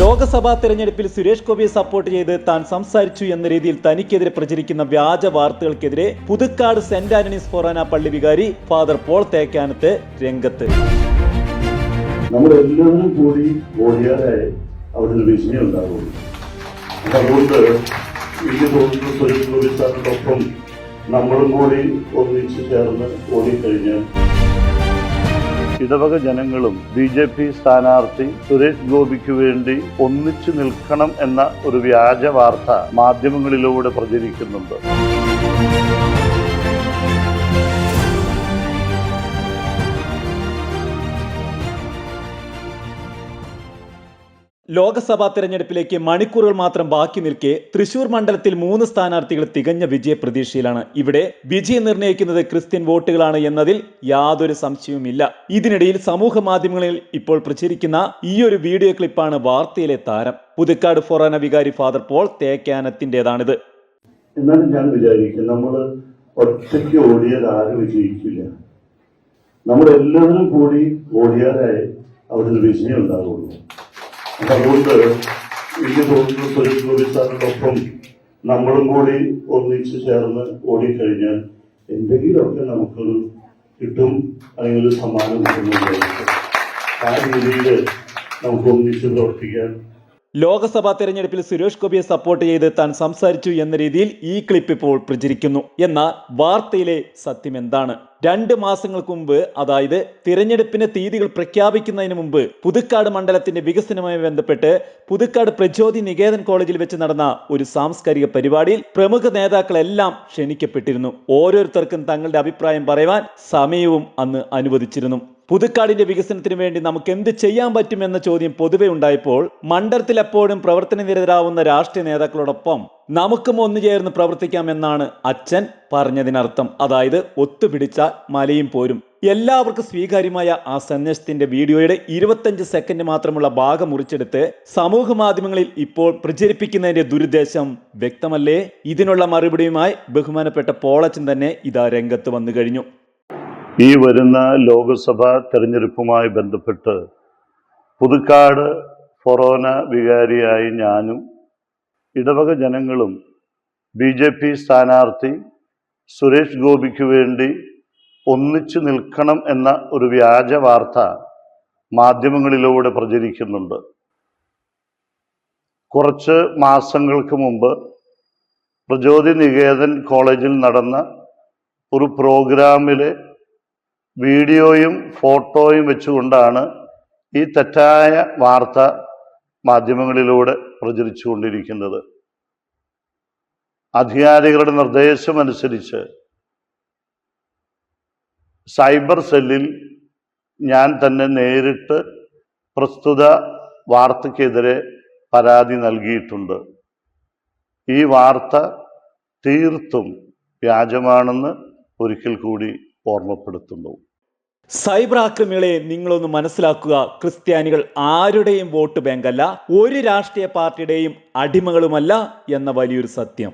ലോക്സഭാ തെരഞ്ഞെടുപ്പിൽ സുരേഷ് ഗോപിയെ സപ്പോർട്ട് ചെയ്ത് താൻ സംസാരിച്ചു എന്ന രീതിയിൽ തനിക്കെതിരെ പ്രചരിക്കുന്ന വ്യാജ വാർത്തകൾക്കെതിരെ പുതുക്കാട് സെന്റ് ആന്റണീസ് ഫൊറോന പള്ളി വികാരി ഫാദർ പോൾ തേക്കാനത്ത് രംഗത്ത്. നമ്മളെല്ലാവരും കൂടി ഓടിയാലേ അവിടെ ഒരു വിജയം ഉണ്ടാവുള്ളൂ. അതുകൊണ്ട് എനിക്ക് തോന്നുന്നു സുരേഷ് ഗോപി സാറിനൊപ്പം നമ്മളും കൂടി ഒന്നിച്ചു ചേർന്ന് ഓടിക്കഴിഞ്ഞാൽ ഇടവക ജനങ്ങളും BJP സ്ഥാനാർത്ഥി സുരേഷ് ഗോപിക്ക് വേണ്ടി ഒന്നിച്ചു നിൽക്കണം എന്ന ഒരു വ്യാജ വാർത്ത മാധ്യമങ്ങളിലൂടെ പ്രചരിക്കുന്നുണ്ട്. ലോക്സഭാ തെരഞ്ഞെടുപ്പിലേക്ക് മണിക്കൂറുകൾ മാത്രം ബാക്കി നിൽക്കെ തൃശൂർ മണ്ഡലത്തിൽ 3 സ്ഥാനാർത്ഥികൾ തികഞ്ഞ വിജയ പ്രതീക്ഷയിലാണ്. ഇവിടെ വിജയം നിർണ്ണയിക്കുന്നത് ക്രിസ്ത്യൻ വോട്ടുകളാണ് എന്നതിൽ യാതൊരു സംശയവുമില്ല. ഇതിനിടയിൽ സമൂഹ മാധ്യമങ്ങളിൽ ഇപ്പോൾ പ്രചരിക്കുന്ന ഈയൊരു വീഡിയോ ക്ലിപ്പാണ് വാർത്തയിലെ താരം. പുതുക്കാട് ഫൊറോന വികാരി ഫാദർ പോൾ തേക്കാനത്തിൻ്റെതാണിത്. എന്നാലും ഞാൻ വിചാരിക്കും, നമ്മൾ ഒറ്റയ്ക്ക് ഓടിയാൽ ആരും വിജയിക്കില്ല. നമ്മളെല്ലാവരും കൂടി ഓടിയാലേ അവിടെ ഒരു വിജയം ഉണ്ടാവുള്ളൂ. അതുകൊണ്ട് എനിക്ക് തോന്നുന്നു സുരേഷ് ഗോപി സാറിനൊപ്പം നമ്മളും കൂടി ഒന്നിച്ചു ചേർന്ന് ഓടിക്കഴിഞ്ഞാൽ എന്തെങ്കിലുമൊക്കെ നമുക്കൊരു കിട്ടും, അല്ലെങ്കിൽ ഒരു സമ്മാനം കിട്ടുന്നുണ്ടായിരിക്കും. ആ രീതിയിൽ നമുക്ക് ഒന്നിച്ച് പ്രവർത്തിക്കാൻ. ലോക്സഭാ തെരഞ്ഞെടുപ്പിൽ സുരേഷ് ഗോപിയെ സപ്പോർട്ട് ചെയ്ത് താൻ സംസാരിച്ചു എന്ന രീതിയിൽ ഈ ക്ലിപ്പ് ഇപ്പോൾ പ്രചരിക്കുന്നു. എന്നാൽ വാർത്തയിലെ സത്യം എന്താണ്? 2 മാസങ്ങൾക്ക് മുമ്പ്, അതായത് തിരഞ്ഞെടുപ്പിന്റെ തീയതികൾ പ്രഖ്യാപിക്കുന്നതിന് മുമ്പ്, പുതുക്കാട് മണ്ഡലത്തിന്റെ വികസനവുമായി ബന്ധപ്പെട്ട് പുതുക്കാട് പ്രചോദി നികേതൻ കോളേജിൽ വെച്ച് നടന്ന ഒരു സാംസ്കാരിക പരിപാടിയിൽ പ്രമുഖ നേതാക്കളെല്ലാം ക്ഷണിക്കപ്പെട്ടിരുന്നു. ഓരോരുത്തർക്കും തങ്ങളുടെ അഭിപ്രായം പറയുവാൻ സമയവും അന്ന് അനുവദിച്ചിരുന്നു. പുതുക്കാടിന്റെ വികസനത്തിന് വേണ്ടി നമുക്ക് എന്ത് ചെയ്യാൻ പറ്റുമെന്ന ചോദ്യം പൊതുവെ ഉണ്ടായപ്പോൾ മണ്ഡലത്തിൽ എപ്പോഴും പ്രവർത്തന നിരതരാവുന്ന രാഷ്ട്രീയ നേതാക്കളോടൊപ്പം നമുക്കും ഒന്നുചേർന്ന് പ്രവർത്തിക്കാമെന്നാണ് അച്ഛൻ പറഞ്ഞതിനർത്ഥം. അതായത് ഒത്തുപിടിച്ചാൽ മലയും പോരും. എല്ലാവർക്കും സ്വീകാര്യമായ ആ സന്ദേശത്തിന്റെ വീഡിയോയുടെ 25 സെക്കൻഡ് മാത്രമുള്ള ഭാഗം മുറിച്ചെടുത്ത് സമൂഹ മാധ്യമങ്ങളിൽ ഇപ്പോൾ പ്രചരിപ്പിക്കുന്നതിന്റെ ദുരുദ്ദേശം വ്യക്തമല്ലേ? ഇതിനുള്ള മറുപടിയുമായി ബഹുമാനപ്പെട്ട പോളച്ചൻ തന്നെ ഇതാ രംഗത്ത് വന്നു കഴിഞ്ഞു. ഈ വരുന്ന ലോക്സഭാ തെരഞ്ഞെടുപ്പുമായി ബന്ധപ്പെട്ട് പുതുക്കാട് ഫൊറോന വികാരിയായി ഞാനും ഇടവക ജനങ്ങളും BJP സ്ഥാനാർത്ഥി സുരേഷ് ഗോപിക്ക് വേണ്ടി ഒന്നിച്ചു നിൽക്കണം എന്ന ഒരു വ്യാജ വാർത്ത മാധ്യമങ്ങളിലൂടെ പ്രചരിക്കുന്നുണ്ട്. കുറച്ച് മാസങ്ങൾക്ക് മുമ്പ് പ്രചോദി നികേതൻ കോളേജിൽ നടന്ന ഒരു പ്രോഗ്രാമിലെ വീഡിയോയും ഫോട്ടോയും വെച്ചുകൊണ്ടാണ് ഈ തെറ്റായ വാർത്ത മാധ്യമങ്ങളിലൂടെ പ്രചരിച്ചുകൊണ്ടിരിക്കുന്നത്. അധികാരികളുടെ നിർദ്ദേശമനുസരിച്ച് സൈബർ സെല്ലിൽ ഞാൻ തന്നെ നേരിട്ട് പ്രസ്തുത വാർത്തയ്ക്കെതിരെ പരാതി നൽകിയിട്ടുണ്ട്. ഈ വാർത്ത തീർത്തും വ്യാജമാണെന്ന് ഒരിക്കൽ കൂടി ഓർമ്മപ്പെടുത്തുന്നു. സൈബർ ആക്രമികളെ നിങ്ങളൊന്ന് മനസ്സിലാക്കുക. ക്രിസ്ത്യാനികൾ ആരുടെയും വോട്ട് ബാങ്കല്ല, ഒരു രാഷ്ട്രീയ പാർട്ടിയുടെയും അടിമകളുമല്ല എന്ന വലിയൊരു സത്യം.